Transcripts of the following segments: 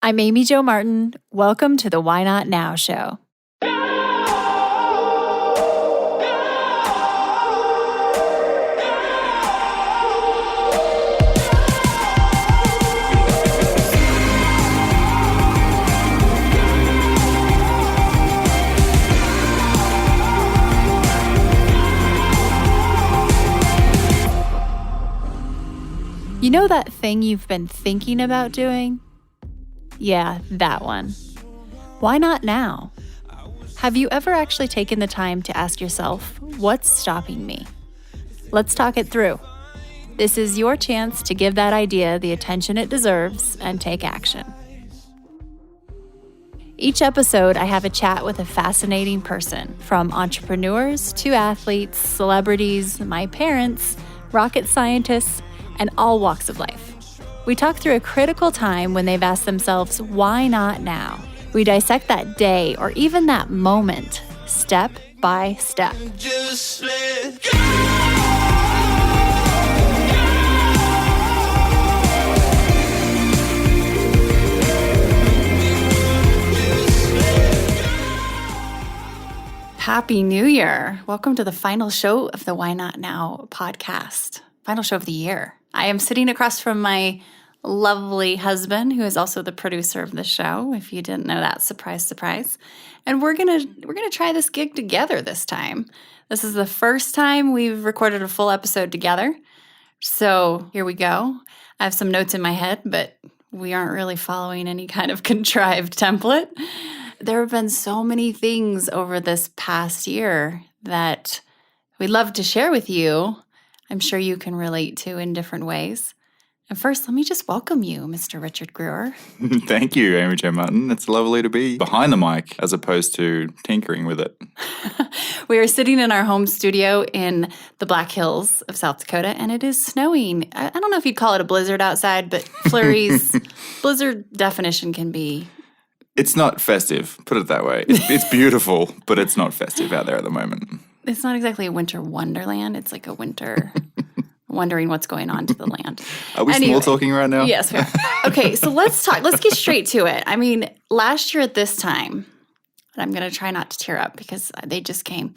I'm Amy Jo Martin. Welcome to the Why Not Now show. You know that thing you've been thinking about doing? Yeah, that one. Why not now? Have you ever actually taken the time to ask yourself, what's stopping me? Let's talk it through. This is your chance to give that idea the attention it deserves and take action. Each episode, I have a chat with a fascinating person, from entrepreneurs to athletes, celebrities, my parents, rocket scientists, and all walks of life. We talk through a critical time when they've asked themselves, why not now? We dissect that day or even that moment, step by step. Just let go. Happy New Year. Welcome to the final show of the Why Not Now podcast. Final show of the year. I am sitting across from my lovely husband, who is also the producer of the show. If you didn't know that, surprise, surprise. And we're gonna try this gig together this time. This is the first time we've recorded a full episode together. So here we go. I have some notes in my head, but we aren't really following any kind of contrived template. There have been so many things over this past year that we'd love to share with you. I'm sure you can relate to in different ways. And first, let me just welcome you, Mr. Richard Grewar. Thank you, Amy Jo Martin. It's lovely to be behind the mic as opposed to tinkering with it. We are sitting in our home studio in the Black Hills of South Dakota, and it is snowing. I don't know if you'd call it a blizzard outside, but flurries, blizzard definition can be... It's not festive, put it that way. It's beautiful, but it's not festive out there at the moment. It's not exactly a winter wonderland. It's like a winter... wondering what's going on to the land. Are we small talking right now? Yes, we are. Okay, so let's talk. Let's get straight to it. I mean, last year at this time, and I'm going to try not to tear up because they just came,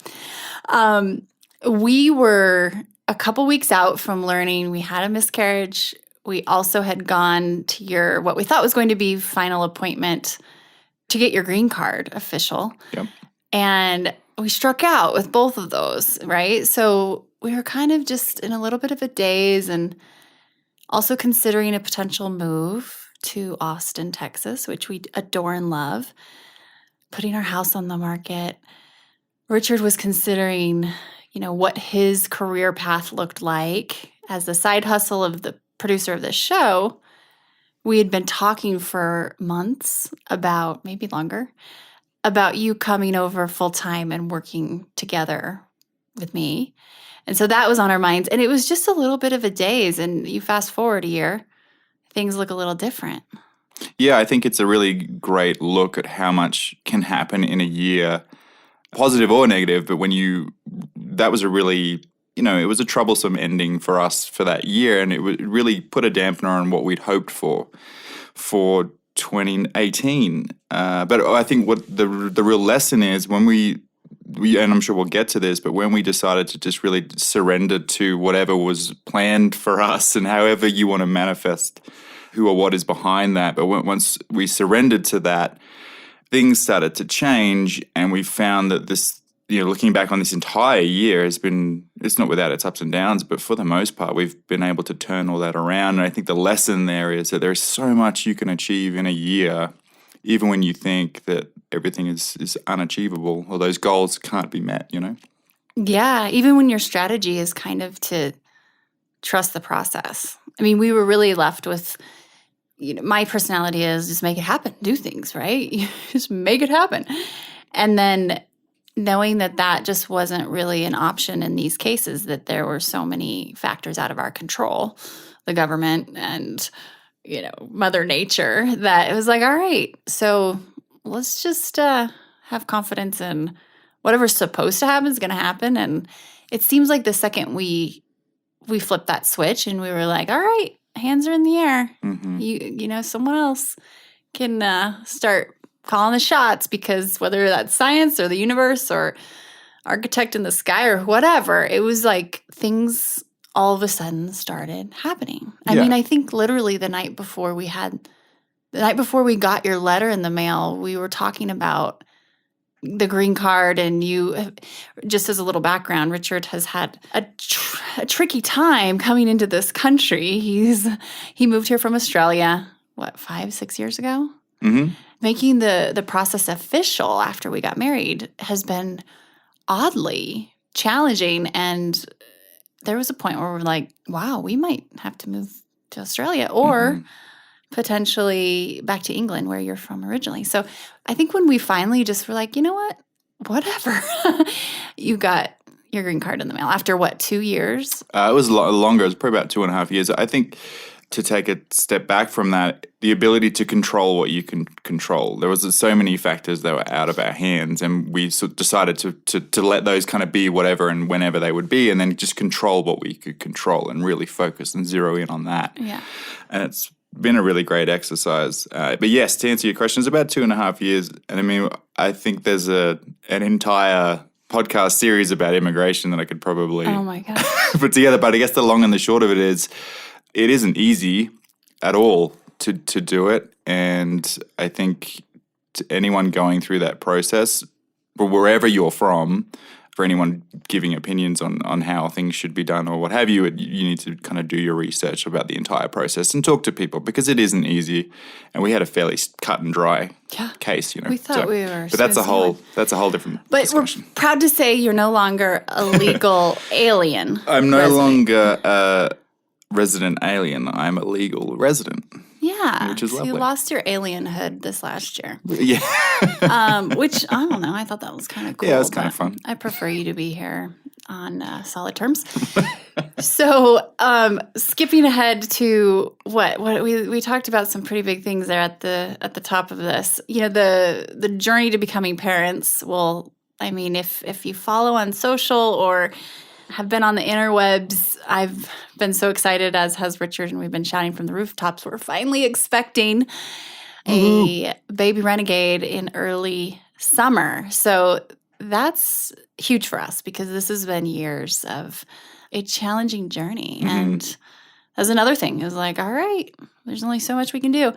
we were a couple weeks out from learning we had a miscarriage. We also had gone to your, what we thought was going to be final appointment to get your green card official. Yep. And we struck out with both of those, right? So we were kind of just in a little bit of a daze and also considering a potential move to Austin, Texas, which we adore and love, putting our house on the market. Richard was considering, what his career path looked like as a side hustle of the producer of this show. We had been talking for months about, maybe longer, about you coming over full-time and working together with me. And so that was on our minds. And it was just a little bit of a daze. And you fast forward a year, things look a little different. Yeah, I think it's a really great look at how much can happen in a year, positive or negative. But that was a really, it was a troublesome ending for us for that year. And it really put a dampener on what we'd hoped for 2018. But I think what the real lesson is when we, and I'm sure we'll get to this, but when we decided to just really surrender to whatever was planned for us and however you want to manifest who or what is behind that. But once we surrendered to that, things started to change, and we found that this, looking back on this entire year it's not without its ups and downs, but for the most part, we've been able to turn all that around. And I think the lesson there is that there's so much you can achieve in a year, even when you think that everything is unachievable or those goals can't be met, Yeah, even when your strategy is kind of to trust the process. I mean, we were really left with, my personality is just make it happen, do things, right? Just make it happen. And then knowing that just wasn't really an option in these cases, that there were so many factors out of our control, the government and Mother Nature, that it was like, all right, so let's just have confidence in whatever's supposed to happen is going to happen. And it seems like the second we flipped that switch and we were like, all right, hands are in the air. Mm-hmm. Someone else can start calling the shots, because whether that's science or the universe or architect in the sky or whatever, it was like things all of a sudden started happening. I Yeah. mean, I think literally the night before we got your letter in the mail, we were talking about the green card, and just as a little background, Richard has had a tricky time coming into this country. He moved here from Australia, 5-6 years ago? Mm-hmm. Making the process official after we got married has been oddly challenging, and there was a point where we're like, wow, we might have to move to Australia or potentially back to England, where you're from originally. So I think when we finally just were like, you know what, whatever, you got your green card in the mail after 2 years? It was longer. It was probably about 2.5 years. I think to take a step back from that, the ability to control what you can control. There was so many factors that were out of our hands, and we decided to let those kind of be whatever and whenever they would be, and then just control what we could control and really focus and zero in on that. Yeah. And it's been a really great exercise. But yes, to answer your question, it's about 2.5 years. And I mean, I think there's an entire podcast series about immigration that I could probably Oh my God. put together. But I guess the long and the short of it is, it isn't easy at all to do it. And I think to anyone going through that process, but wherever you're from, for anyone giving opinions on how things should be done or what have you, you need to kind of do your research about the entire process and talk to people, because it isn't easy. And we had a fairly cut and dry case, We thought we were. But that's a whole different But discussion. we're proud to say you're no longer a legal alien. I'm no resident. longer a resident alien. I'm a legal resident. Yeah. Which is so lovely. you lost your alienhood this last year. Yeah. Which, I don't know, I thought that was kind of cool. Yeah, it was kind of but fun. I prefer you to be here on solid terms. So, skipping ahead to what we talked about some pretty big things there at the top of this. You know, the journey to becoming parents. Well, I mean, if you follow on social or have been on the interwebs, I've been so excited, as has Richard, and we've been shouting from the rooftops. We're finally expecting a baby renegade in early summer. So that's huge for us, because this has been years of a challenging journey. And that's another thing. It was like, all right, there's only so much we can do.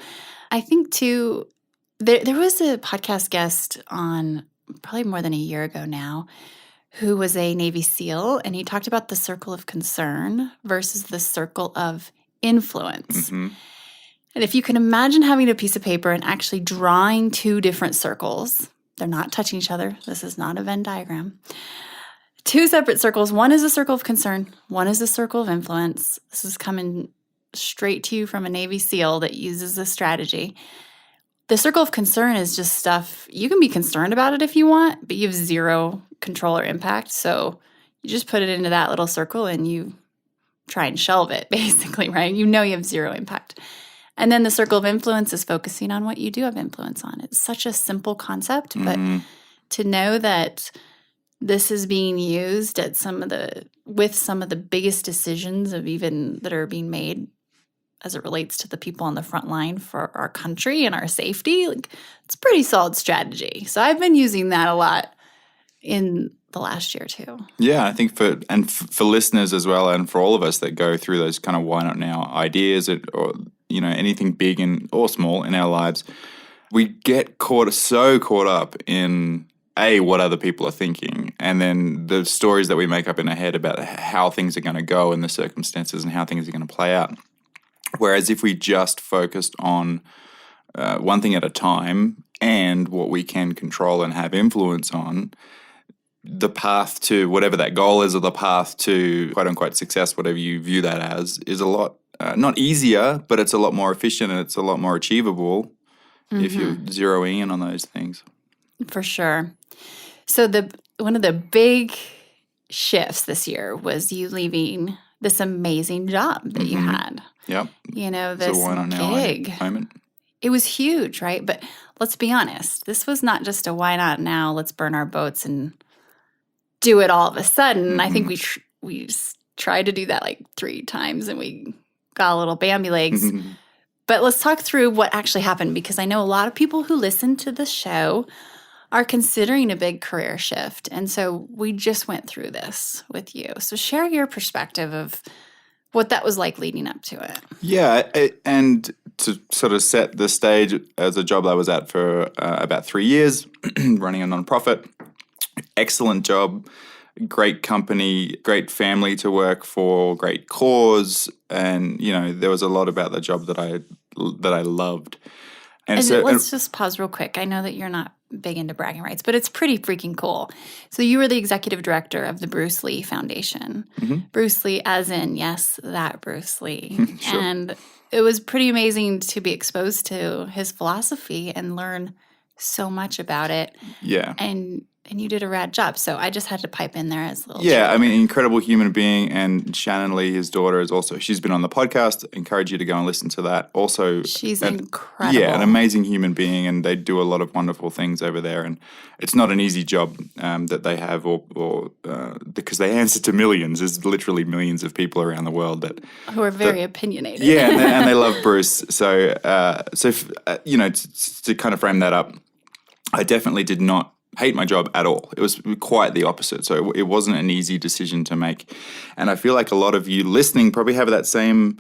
I think, too, there was a podcast guest on probably more than a year ago now who was a Navy SEAL, and he talked about the circle of concern versus the circle of influence. Mm-hmm. And if you can imagine having a piece of paper and actually drawing two different circles, they're not touching each other. This is not a Venn diagram. Two separate circles. One is a circle of concern. One is a circle of influence. This is coming straight to you from a Navy SEAL that uses this strategy. The circle of concern is just stuff, you can be concerned about it if you want, but you have zero control or impact. So you just put it into that little circle and you try and shelve it, basically, right? You know you have zero impact. And then the circle of influence is focusing on what you do have influence on. It's such a simple concept, but to know that this is being used at with some of the biggest decisions of even that are being made as it relates to the people on the front line for our country and our safety, like, it's a pretty solid strategy. So I've been using that a lot in the last year too. Yeah, I think for listeners as well, and for all of us that go through those kind of why not now ideas, or anything big or small in our lives, we get so caught up in what other people are thinking, and then the stories that we make up in our head about how things are going to go and the circumstances and how things are going to play out. Whereas if we just focused on one thing at a time and what we can control and have influence on, the path to whatever that goal is, or the path to quote-unquote success, whatever you view that as, is a lot, not easier, but it's a lot more efficient and it's a lot more achievable if you're zeroing in on those things. For sure. So one of the big shifts this year was you leaving this amazing job that you had. Yep. This why not now gig. Moment. It was huge, right? But let's be honest. This was not just a why not now, let's burn our boats and do it all of a sudden. I think we tried to do that like 3 times and we got a little Bambi legs. But let's talk through what actually happened, because I know a lot of people who listen to the show are considering a big career shift. And so we just went through this with you. So share your perspective of what that was like leading up to it. Yeah, and to sort of set the stage, as a job I was at for about 3 years, running a nonprofit. Excellent job, great company, great family to work for, great cause, and there was a lot about the job that I loved. And let's just pause real quick. I know that you're not big into bragging rights, but it's pretty freaking cool. So you were the executive director of the Bruce Lee Foundation. Bruce Lee, as in, yes, that Bruce Lee. Sure. And it was pretty amazing to be exposed to his philosophy and learn so much about it. Yeah. And you did a rad job. So I just had to pipe in there as a little Yeah, trailer. I mean, incredible human being. And Shannon Lee, his daughter, she's been on the podcast. Encourage you to go and listen to that. Also, She's incredible. Yeah, an amazing human being, and they do a lot of wonderful things over there. And it's not an easy job that they have, or because they answer to millions. There's literally millions of people around the world who are very opinionated. Yeah, and they love Bruce. So, to kind of frame that up, I definitely did not hate my job at all. It was quite the opposite. So it wasn't an easy decision to make. And I feel like a lot of you listening probably have that same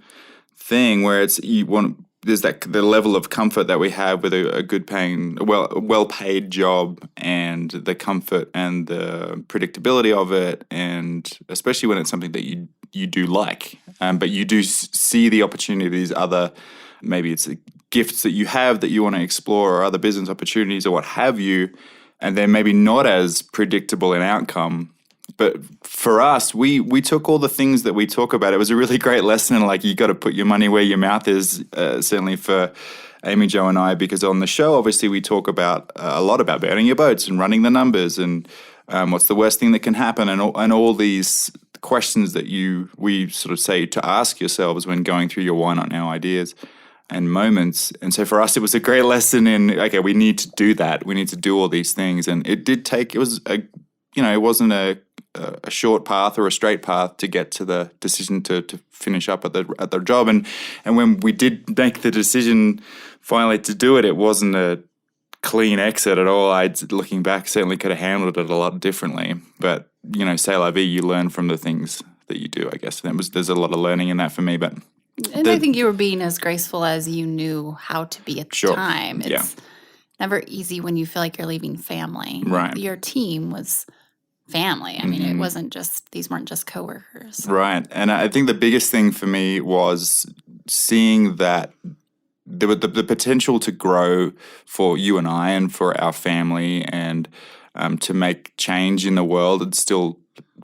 thing where there's the level of comfort that we have with a good paying, well paid job, and the comfort and the predictability of it, and especially when it's something that you do like, but you do see the opportunity of these other, maybe it's gifts that you have that you want to explore, or other business opportunities or what have you, and they're maybe not as predictable in outcome. But for us, we took all the things that we talk about. It was a really great lesson in, like, you got to put your money where your mouth is, certainly for Amy, Jo, and I, because on the show, obviously, we talk about a lot about burning your boats and running the numbers and what's the worst thing that can happen, and all these questions that we sort of say to ask yourselves when going through your why not now ideas and moments. And so for us, it was a great lesson in, okay, we need to do that. We need to do all these things. And it did take, it wasn't a short path or a straight path to get to the decision to finish up at the job. And when we did make the decision finally to do it, it wasn't a clean exit at all. Looking back, certainly could have handled it a lot differently. But, c'est la vie, you learn from the things that you do, I guess. And there's a lot of learning in that for me, but... And I think you were being as graceful as you knew how to be at the Sure. time. It's never easy when you feel like you're leaving family. Right. Your team was family. I mean, these weren't just coworkers. Right. And I think the biggest thing for me was seeing that the potential to grow for you and I and for our family, and to make change in the world and still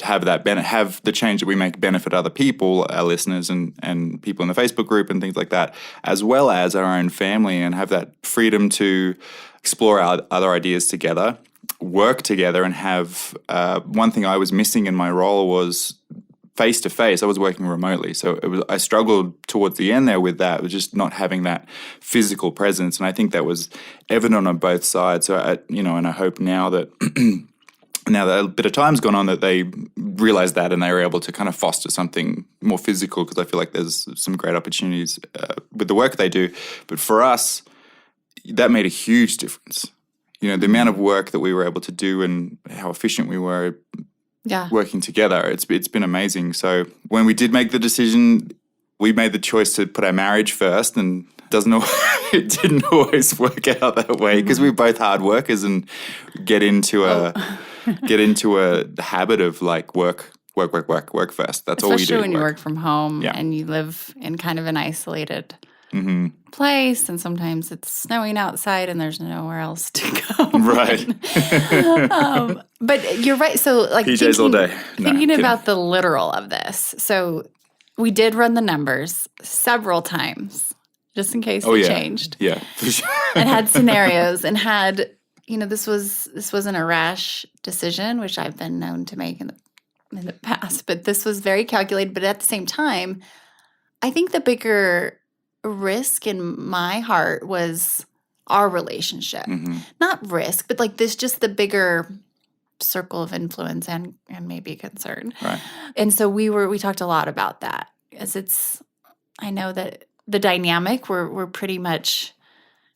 have the change that we make benefit other people, our listeners and people in the Facebook group and things like that, as well as our own family, and have that freedom to explore our other ideas together, work together, and have one thing I was missing in my role was face-to-face. I was working remotely. So I struggled towards the end there with that, with just not having that physical presence. And I think that was evident on both sides. So, and I hope now that now that a bit of time's gone on, that they realized that and they were able to kind of foster something more physical, because I feel like there's some great opportunities with the work they do. But for us, that made a huge difference. The amount of work that we were able to do and how efficient we were working together, it's been amazing. So when we did make the decision, we made the choice to put our marriage first, and it didn't always work out that way, because we're both hard workers and get into a habit of like work first. That's all you do. Especially when you work from home and you live in kind of an isolated place, and sometimes it's snowing outside and there's nowhere else to go. Right. But you're right. So like PJs all day. Thinking about the literal of this. So we did run the numbers several times, just in case they changed. Yeah, for sure. And had scenarios, and had, this wasn't a rash decision, which I've been known to make in the past, but this was very calculated. But at the same time, I think the bigger risk in my heart was our relationship. Not risk, but like just the bigger circle of influence and maybe concern. Right. And so we talked a lot about that, as I know that the dynamic, we're pretty much,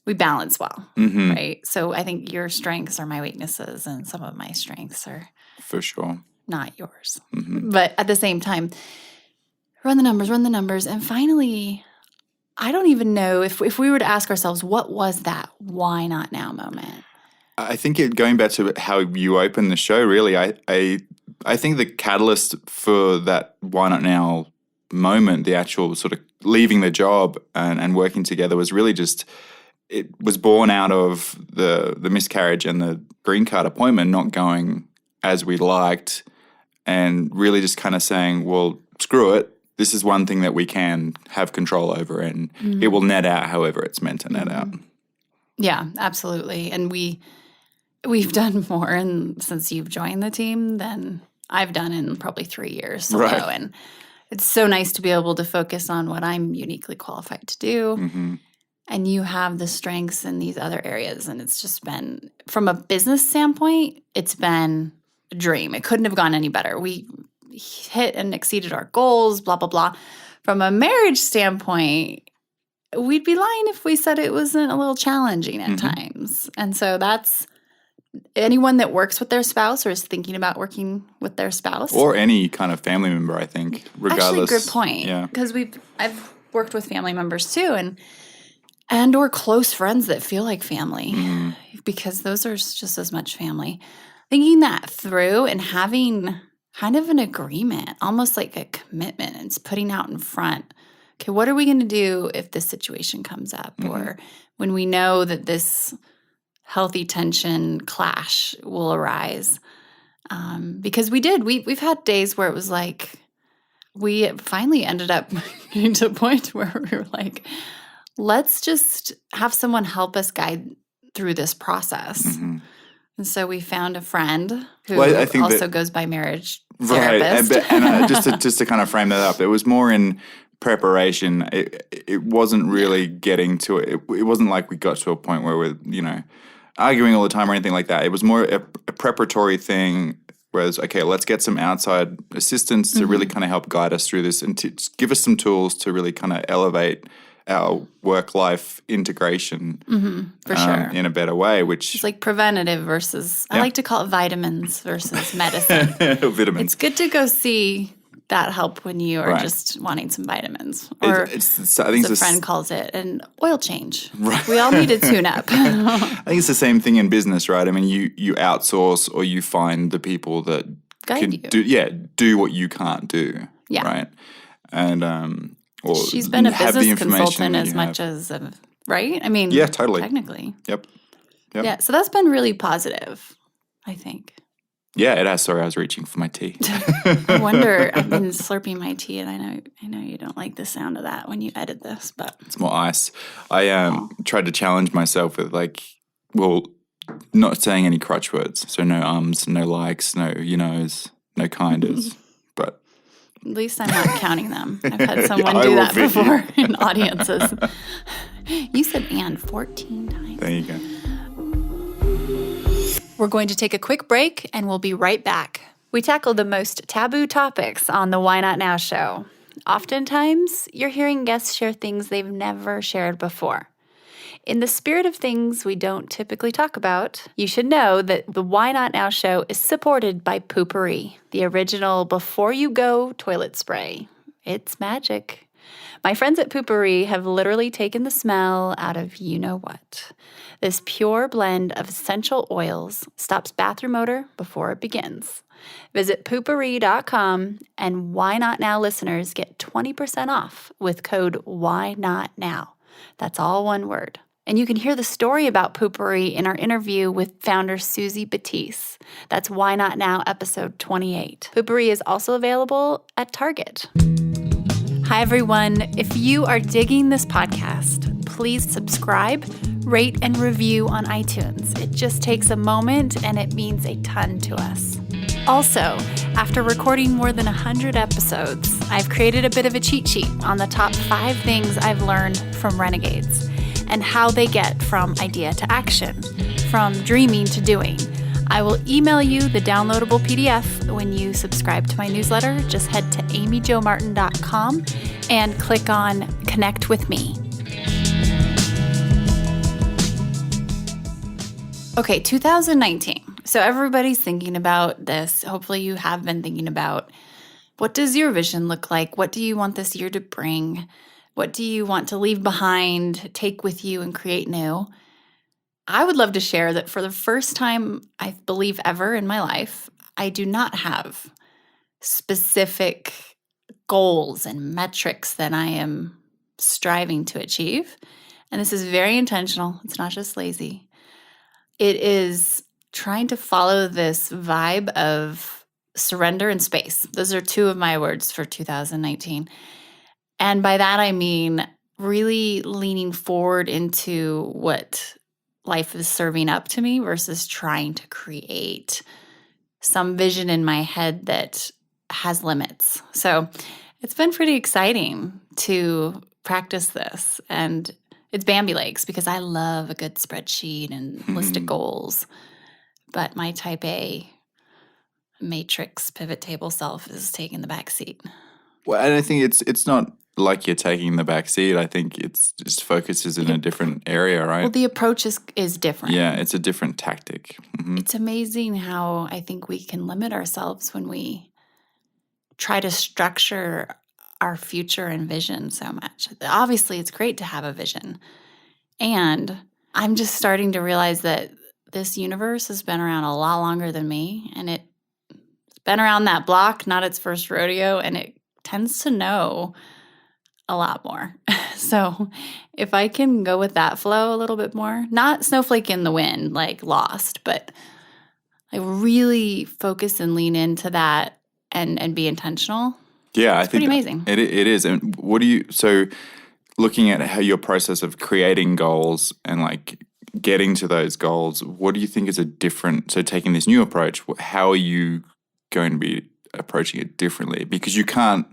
we balance well, right? So I think your strengths are my weaknesses and some of my strengths are For sure. not yours. But at the same time, run the numbers. And finally, I don't even know if we were to ask ourselves, what was that why not now moment? I think going back to how you opened the show, really, I think the catalyst for that why not now moment, the actual sort of leaving the job and working together, was really just, it was born out of the miscarriage and the green card appointment not going as we liked, and really just kind of saying, well, screw it. This is one thing that we can have control over, and it will net out however it's meant to net out. Yeah, absolutely. And we've done more since you've joined the team than I've done in probably 3 years solo. Right. And it's so nice to be able to focus on what I'm uniquely qualified to do. And you have the strengths in these other areas. And it's just been, from a business standpoint, it's been a dream. It couldn't have gone any better. We hit and exceeded our goals, blah, blah, blah. From a marriage standpoint, we'd be lying if we said it wasn't a little challenging at times. And so that's anyone that works with their spouse or is thinking about working with their spouse. Or any kind of family member, I think, regardless. Actually, good point. Yeah. Because I've worked with family members too, and or close friends that feel like family, because those are just as much family. Thinking that through and having kind of an agreement, almost like a commitment, and it's putting out in front, okay, what are we going to do if this situation comes up? Or when we know that this healthy tension clash will arise. Because we've had days where it was like, we finally ended up getting to a point where we were like, let's just have someone help us guide through this process. And so we found a friend who I think also that goes by marriage right. therapist. And just to kind of frame that up, it was more in preparation. It wasn't really getting to it. It wasn't like we got to a point where we're, arguing all the time or anything like that. It was more a preparatory thing, whereas, okay, let's get some outside assistance to really kind of help guide us through this and to give us some tools to really kind of elevate our work-life integration For sure. in a better way, which... It's like preventative versus, I like to call it vitamins versus medicine. Vitamins. It's good to go see that help when you are Right. just wanting some vitamins. Or I think as it's a friend calls it, an oil change. Right. We all need a tune-up. I think it's the same thing in business, right? I mean, you outsource or you find the people that Guide can you. do what you can't do. Yeah. Right. And or She's been a have the business information consultant that as you much have. as right? I mean, Yeah, totally. technically. Yep. Yeah, so that's been really positive, I think. Yeah, it has. Sorry, I was reaching for my tea. I wonder, I've been slurping my tea, and I know you don't like the sound of that when you edit this, but It's more ice. I tried to challenge myself with not saying any crutch words. So no ums, no likes, no you-knows, no kinders. But at least I'm not counting them. I've had someone I do will that fit you. before in audiences. You said "and" 14 times. there you go. We're going to take a quick break, and we'll be right back. We tackle the most taboo topics on the Why Not Now show. Oftentimes, you're hearing guests share things they've never shared before. In the spirit of things we don't typically talk about, you should know that the Why Not Now show is supported by Poopery, the original before-you-go toilet spray. It's magic. My friends at Poopery have literally taken the smell out of you-know-what. This pure blend of essential oils stops bathroom odor before it begins. Visit poopery.com, and Why Not Now listeners get 20% off with code WHYNOTNOW. That's all one word. And you can hear the story about Poopery in our interview with founder Susie Batiste. That's Why Not Now episode 28. Poopery is also available at Target. Hi, everyone. If you are digging this podcast, please subscribe, rate, and review on iTunes. It just takes a moment, and it means a ton to us. Also, after recording more than 100 episodes, I've created a bit of a cheat sheet on the top 5 things I've learned from renegades and how they get from idea to action, from dreaming to doing. I will email you the downloadable PDF when you subscribe to my newsletter. Just head to amyjomartin.com and click on Connect with Me. Okay, 2019. So everybody's thinking about this. Hopefully you have been thinking about, what does your vision look like? What do you want this year to bring? What do you want to leave behind, take with you, and create new? I would love to share that for the first time, I believe ever in my life, I do not have specific goals and metrics that I am striving to achieve. And this is very intentional. It's not just lazy. It is trying to follow this vibe of surrender and space. Those are two of my words for 2019. And by that, I mean really leaning forward into what life is serving up to me versus trying to create some vision in my head that has limits. So it's been pretty exciting to practice this. And it's Bambi legs because I love a good spreadsheet and list of goals. But my type A matrix pivot table self is taking the back seat. Well, and I think it's not like you're taking the back seat. I think it's just focuses in a different area, right? Well, the approach is different. Yeah, it's a different tactic. Mm-hmm. It's amazing how I think we can limit ourselves when we try to structure our future and vision so much. Obviously, it's great to have a vision. And I'm just starting to realize that this universe has been around a lot longer than me. And it's been around that block, not its first rodeo. And it tends to know a lot more. So if I can go with that flow a little bit more, not snowflake in the wind, like Lost, but I really focus and lean into that and be intentional. Yeah, it's pretty amazing. It is. And what do you, so looking at how your process of creating goals and like getting to those goals, what do you think is a different, so taking this new approach, how are you going to be approaching it differently? Because you can't,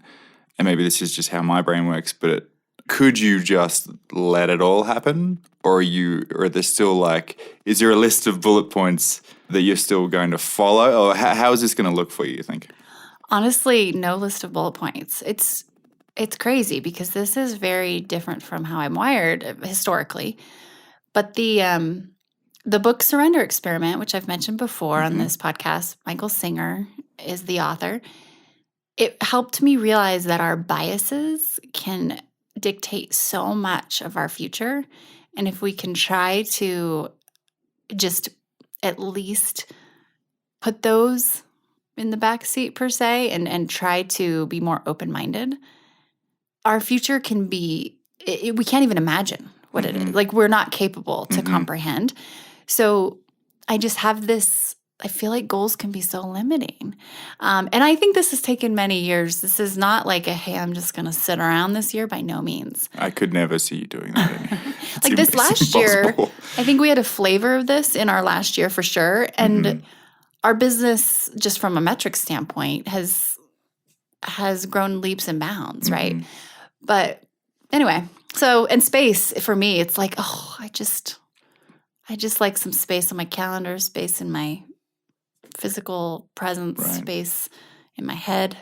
and maybe this is just how my brain works, but could you just let it all happen? Or are there still like, is there a list of bullet points that you're still going to follow? Or how is this going to look for you, you think? Honestly, no list of bullet points. It's crazy because this is very different from how I'm wired historically. But the book Surrender Experiment, which I've mentioned before on this podcast, Michael Singer is the author. It helped me realize that our biases can dictate so much of our future. And if we can try to just at least put those in the back seat per se and try to be more open-minded, our future can be, we can't even imagine what it is. Like we're not capable to comprehend. So I just have this, I feel like goals can be so limiting. And I think this has taken many years. This is not like hey, I'm just going to sit around this year, by no means. I could never see you doing that. Like this last year, I think we had a flavor of this in our last year for sure. And our business, just from a metric standpoint, has grown leaps and bounds, right? But anyway, so in space, for me, it's like, oh, I just like some space on my calendar, space in my physical presence, space in my head.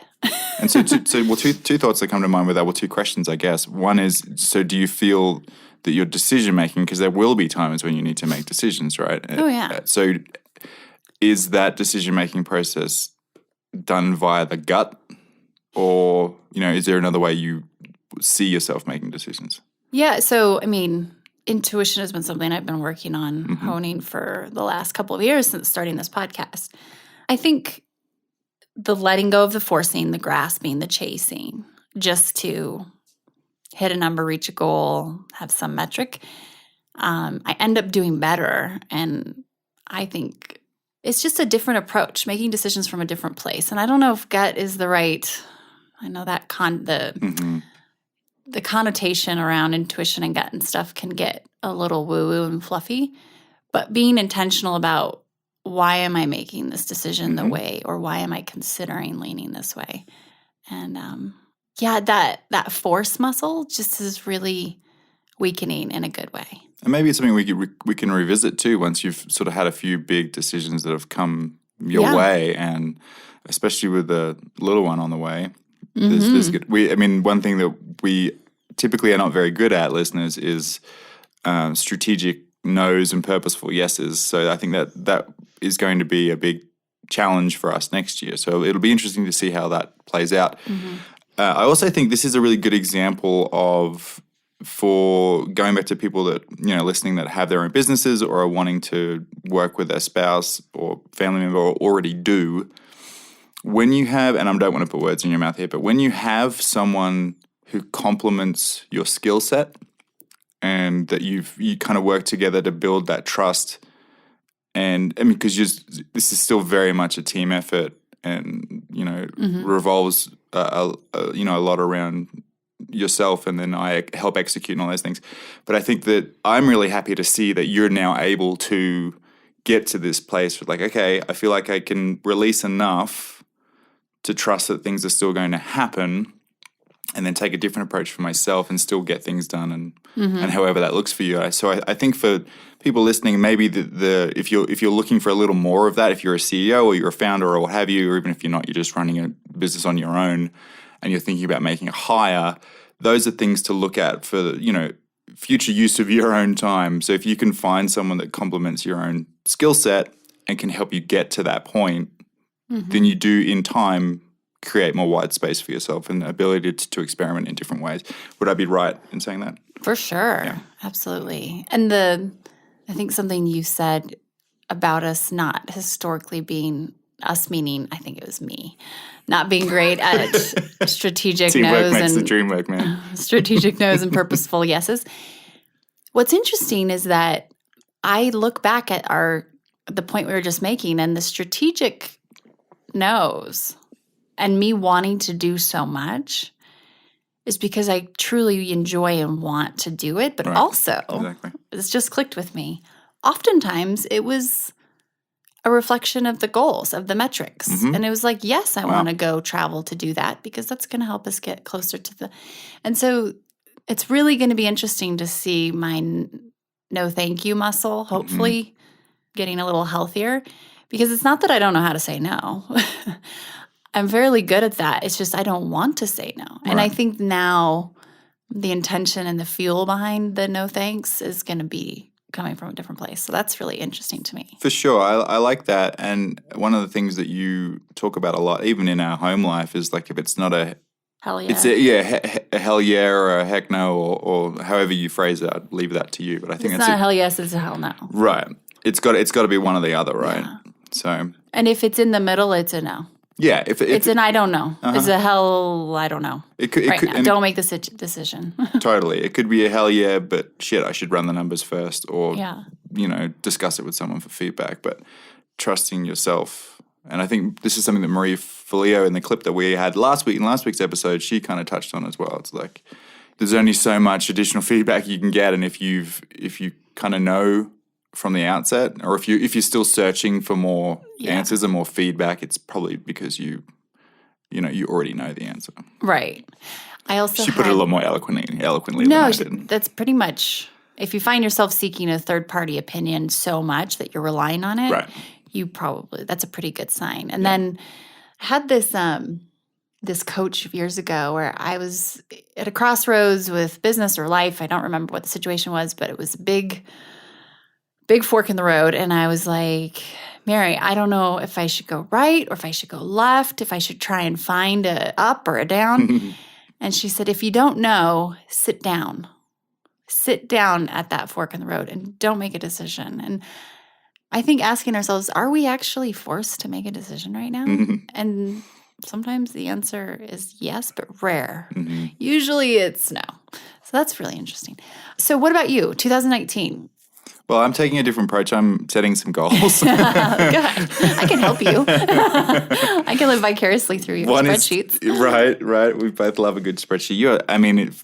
And so two thoughts that come to mind with that, well, two questions, I guess. One is, so do you feel that your decision making, because there will be times when you need to make decisions, right? Oh, yeah. So is that decision making process done via the gut, or is there another way you see yourself making decisions? Yeah. So I mean, intuition has been something I've been working on honing for the last couple of years since starting this podcast. I think the letting go of the forcing, the grasping, the chasing, just to hit a number, reach a goal, have some metric, I end up doing better. And I think it's just a different approach, making decisions from a different place. And I don't know if gut is the right, I know that the connotation around intuition and gut and stuff can get a little woo-woo and fluffy, but being intentional about why am I making this decision the way, or why am I considering leaning this way? And that force muscle just is really weakening in a good way. And maybe it's something we can revisit too once you've sort of had a few big decisions that have come your way, and especially with the little one on the way. There's good. One thing that we typically are not very good at, listeners, is strategic no's and purposeful yeses. So I think that is going to be a big challenge for us next year. So it'll be interesting to see how that plays out. I also think this is a really good example of, for going back to people that, listening, that have their own businesses or are wanting to work with their spouse or family member, or already do. When you have, and I don't want to put words in your mouth here, but when you have someone who complements your skill set, and that you kind of work together to build that trust, and because this is still very much a team effort, and revolves a lot around yourself, and then I help execute and all those things. But I think that I'm really happy to see that you're now able to get to this place where, like, okay, I feel like I can release enough to trust that things are still going to happen, and then take a different approach for myself and still get things done, and however that looks for you. So I think for people listening, maybe if you're looking for a little more of that, if you're a CEO or you're a founder or what have you, or even if you're not, you're just running a business on your own and you're thinking about making a hire, those are things to look at for, future use of your own time. So if you can find someone that complements your own skill set and can help you get to that point, then you do, in time, create more white space for yourself and the ability to experiment in different ways. Would I be right in saying that? For sure. Yeah. Absolutely. And I think something you said about us not historically being, us meaning, I think it was me, not being great at strategic Teamwork no's makes and the dream work, man. strategic no's and purposeful yeses. What's interesting is that I look back at the point we were just making, and the strategic no's and me wanting to do so much is because I truly enjoy and want to do it. But also, it's just clicked with me. Oftentimes, it was a reflection of the goals, of the metrics. And it was like, yes, I want to go travel to do that because that's going to help us get closer to the... And so it's really going to be interesting to see my no thank you muscle, hopefully getting a little healthier, because it's not that I don't know how to say no. I'm fairly good at that. It's just I don't want to say no. And I think now the intention and the fuel behind the no thanks is going to be coming from a different place. So that's really interesting to me. For sure. I like that. And one of the things that you talk about a lot, even in our home life, is like, if it's not a hell yeah, it's a hell yeah or a heck no, or however you phrase it, I'd leave that to you. But I think it's not a hell yes, it's a hell no. Right. It's got to be one or the other, right? Yeah. So. And if it's in the middle, it's a no. Yeah, if it's an I don't know. It's a hell I don't know. It could now. Don't make this decision. Totally. It could be a hell yeah, but shit, I should run the numbers first, or discuss it with someone for feedback. But trusting yourself, and I think this is something that Marie Folio, in the clip that we had last week's episode, she kind of touched on as well. It's like there's only so much additional feedback you can get, and if you kind of know from the outset, or if you're still searching for more answers and more feedback, it's probably because you already know the answer. Right. I also put it a lot more eloquently. No, than I did. That's pretty much. If you find yourself seeking a third party opinion so much that you're relying on it, that's a pretty good sign. And then I had this coach years ago where I was at a crossroads with business or life. I don't remember what the situation was, but it was a big fork in the road. And I was like, Mary, I don't know if I should go right or if I should go left, if I should try and find a up or a down. And she said, if you don't know, sit down. Sit down at that fork in the road and don't make a decision. And I think asking ourselves, are we actually forced to make a decision right now? And sometimes the answer is yes, but rare. Usually it's no. So that's really interesting. So what about you, 2019? Well, I'm taking a different approach. I'm setting some goals. Good. I can help you. I can live vicariously through your spreadsheets. Right. We both love a good spreadsheet.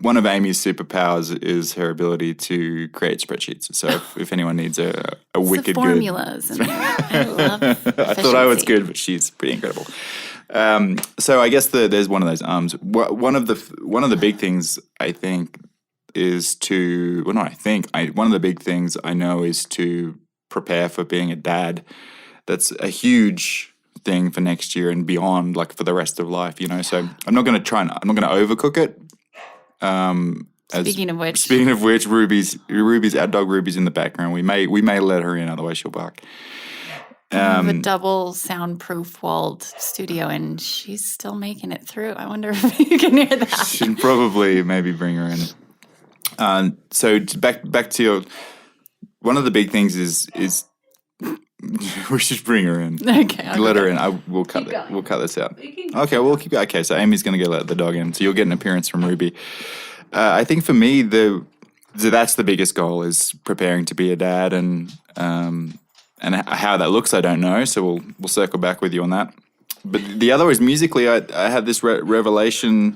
One of Amy's superpowers is her ability to create spreadsheets. So if anyone needs a wicked good formulas, I love efficiency. I thought I was good, but she's pretty incredible. So I guess there's one of those arms. One of the big things I think is one of the big things I know is to prepare for being a dad. That's a huge thing for next year and beyond, like for the rest of life, you know. So I'm not going to overcook it. Speaking of which, Ruby's our dog Ruby's in the background. We may let her in, otherwise she'll bark. we have a double soundproof walled studio, and she's still making it through. I wonder if you can hear that. Should probably maybe bring her in. So back to your. One of the big things is we should bring her in. Okay, let her in. We'll cut this out. Okay, we'll keep it. Okay, so Amy's going to go let the dog in. So you'll get an appearance from Ruby. I think for me, that's the biggest goal is preparing to be a dad, and how that looks, I don't know. So we'll circle back with you on that. But the other is musically. I had this revelation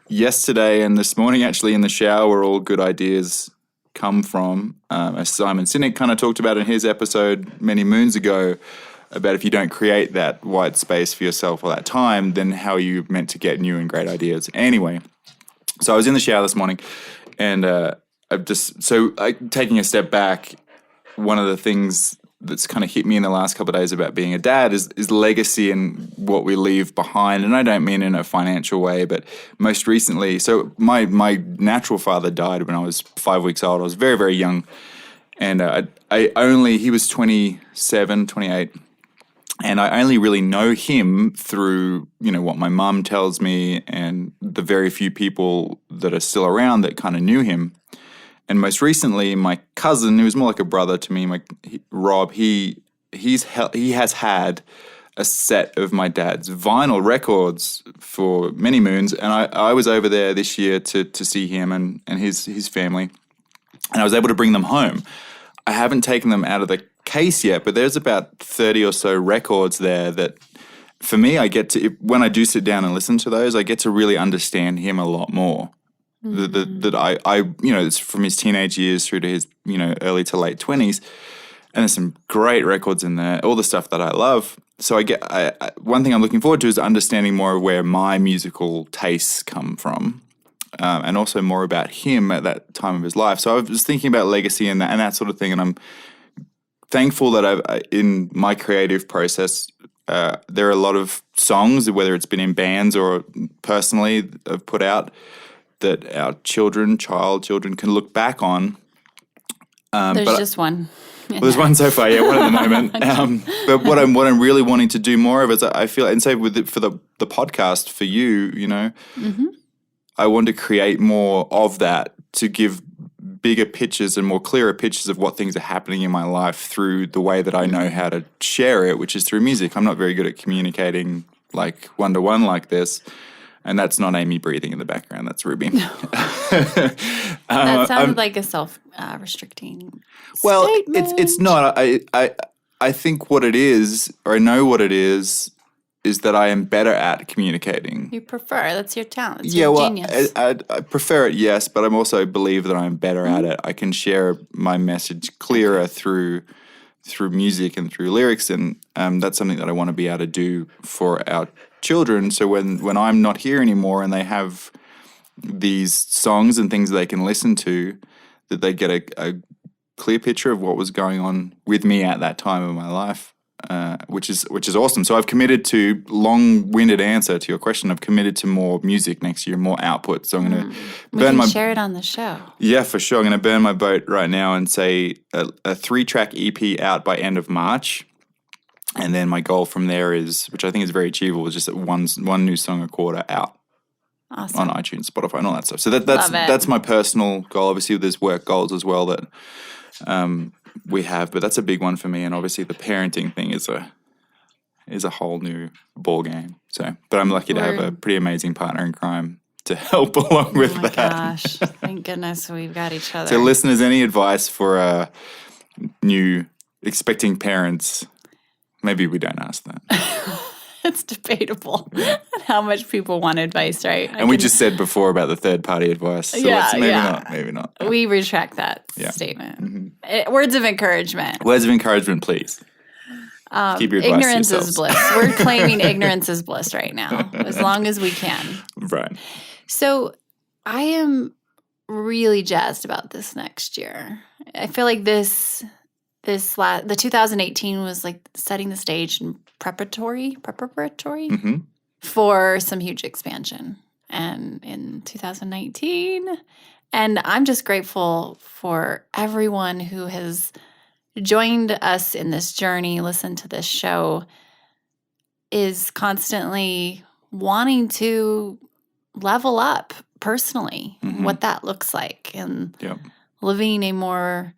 yesterday and this morning, actually, in the shower, where all good ideas come from. As Simon Sinek kind of talked about in his episode many moons ago, about if you don't create that white space for yourself or that time, then how are you meant to get new and great ideas? Anyway, so I was in the shower this morning, and taking a step back, one of the things that's kind of hit me in the last couple of days about being a dad is legacy and what we leave behind. And I don't mean in a financial way, but most recently, so my natural father died when I was 5 weeks old. I was very, very young. And he was 27, 28. And I only really know him through, what my mum tells me and the very few people that are still around that kind of knew him. And most recently, my cousin, who was more like a brother to me, Rob, he has had a set of my dad's vinyl records for many moons, and I was over there this year to see him and his family, and I was able to bring them home. I haven't taken them out of the case yet, but there's about 30 or so records there that, for me, when I do sit down and listen to those, I get to really understand him a lot more. That I it's from his teenage years through to his, early to late 20s. And there's some great records in there, all the stuff that I love. So one thing I'm looking forward to is understanding more of where my musical tastes come from, and also more about him at that time of his life. So I was thinking about legacy and that sort of thing. And I'm thankful that in my creative process, there are a lot of songs, whether it's been in bands or personally, I've put out, that our children can look back on. There's just one. Well, there's one so far, one at the moment. But what I'm really wanting to do more of is I feel, and say for the podcast for you, mm-hmm. I want to create more of that to give bigger pictures and more clearer pictures of what things are happening in my life through the way that I know how to share it, which is through music. I'm not very good at communicating like one-to-one like this. And that's not Amy breathing in the background. That's Ruby. That sounded like a self-restricting well, statement. it's not. I think what it is, or I know what it is that I am better at communicating. You prefer. That's your talent. It's your genius. I prefer it, yes, but I also believe that I'm better at it. I can share my message clearer through music and through lyrics, and that's something that I want to be able to do for our children. So when I'm not here anymore and they have these songs and things they can listen to, that they get a clear picture of what was going on with me at that time of my life, which is awesome. So I've committed to, long-winded answer to your question, I've committed to more music next year, more output. So I'm going to share it on the show. Yeah, for sure. I'm going to burn my boat right now and say a 3-track EP out by end of March. And then my goal from there is, which I think is very achievable, is just one new song a quarter out. Awesome. On iTunes, Spotify, and all that stuff. So that's my personal goal. Obviously, there's work goals as well that we have, but that's a big one for me. And obviously, the parenting thing is a whole new ball game. So, but I'm lucky to have a pretty amazing partner in crime to help along with that. Oh my gosh! Thank goodness we've got each other. So, listeners, any advice for new expecting parents? Maybe we don't ask that. It's debatable how much people want advice, right? And we just said before about the third-party advice. So maybe not. Yeah. We retract that statement. Mm-hmm. Words of encouragement. Words of encouragement, please. Keep your advice ignorance to yourselves. is bliss. We're claiming ignorance is bliss right now, as long as we can. Right. So I am really jazzed about this next year. I feel like the 2018 was like setting the stage and preparatory for some huge expansion. And in 2019, and I'm just grateful for everyone who has joined us in this journey, listened to this show, is constantly wanting to level up personally, what that looks like, and living a more,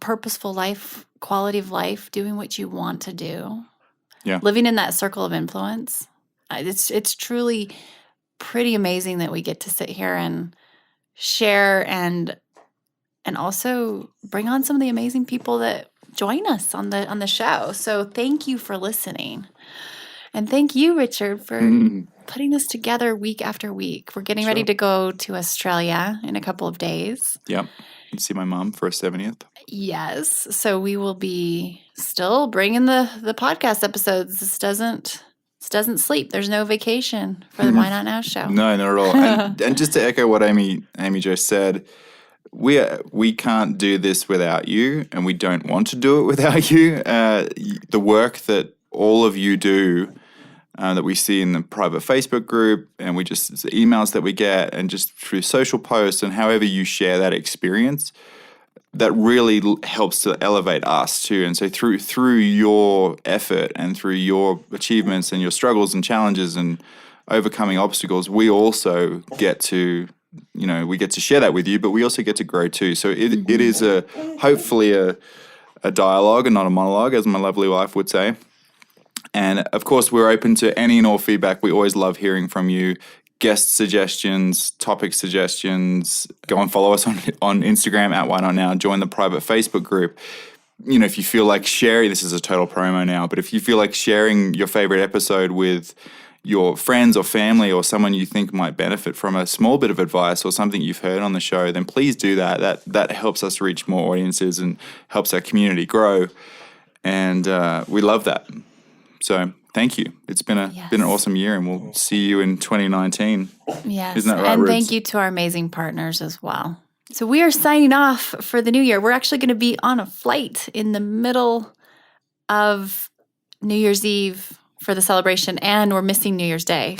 purposeful life, quality of life, doing what you want to do, living in that circle of influence. It's truly pretty amazing that we get to sit here and share and also bring on some of the amazing people that join us on the show. So thank you for listening. And thank you, Richard, for putting this together week after week. We're getting ready to go to Australia in a couple of days. Yep. And see my mom for a 70th. Yes. So we will be still bringing the podcast episodes. This doesn't sleep. There's no vacation for the Why Not Now show. No, not at all. And just to echo what Amy just said, we can't do this without you, and we don't want to do it without you. The work that all of you do, that we see in the private Facebook group, and it's emails that we get, and just through social posts, and however you share that experience, that really helps to elevate us too. And so through your effort and through your achievements and your struggles and challenges and overcoming obstacles, we also get to share that with you, but we also get to grow too. So it is hopefully a dialogue and not a monologue, as my lovely wife would say. And of course, we're open to any and all feedback. We always love hearing from you. Guest suggestions, topic suggestions. Go and follow us on Instagram at Why Not Now. Join the private Facebook group. If you feel like sharing, this is a total promo now, but if you feel like sharing your favorite episode with your friends or family or someone you think might benefit from a small bit of advice or something you've heard on the show, then please do that. That helps us reach more audiences and helps our community grow. And we love that. So thank you. It's been an awesome year, and we'll see you in 2019. Yes. Isn't that right, and Rubes? Thank you to our amazing partners as well. So we are signing off for the new year. We're actually going to be on a flight in the middle of New Year's Eve for the celebration, and we're missing New Year's Day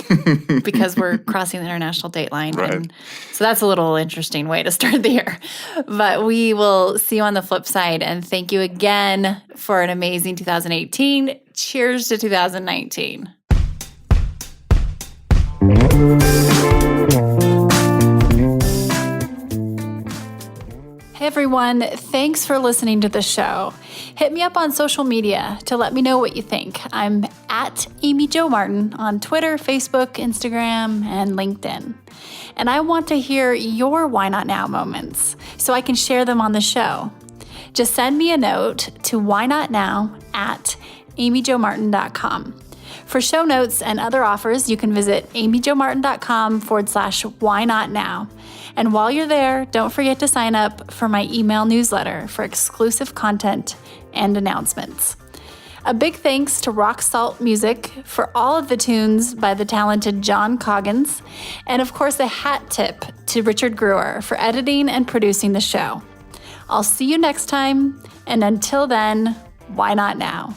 because we're crossing the international date line. Right. And so that's a little interesting way to start the year. But we will see you on the flip side, and thank you again for an amazing 2018. Cheers to 2019. Hey everyone, thanks for listening to the show. Hit me up on social media to let me know what you think. I'm at Amy Jo Martin on Twitter, Facebook, Instagram, and LinkedIn. And I want to hear your Why Not Now moments so I can share them on the show. Just send me a note to whynotnow@amyjomartin.com. For show notes and other offers, you can visit amyjomartin.com/whynotnow. And while you're there, don't forget to sign up for my email newsletter for exclusive content and announcements. A big thanks to Rock Salt Music for all of the tunes by the talented John Coggins. And of course, a hat tip to Richard Grewar for editing and producing the show. I'll see you next time. And until then, why not now?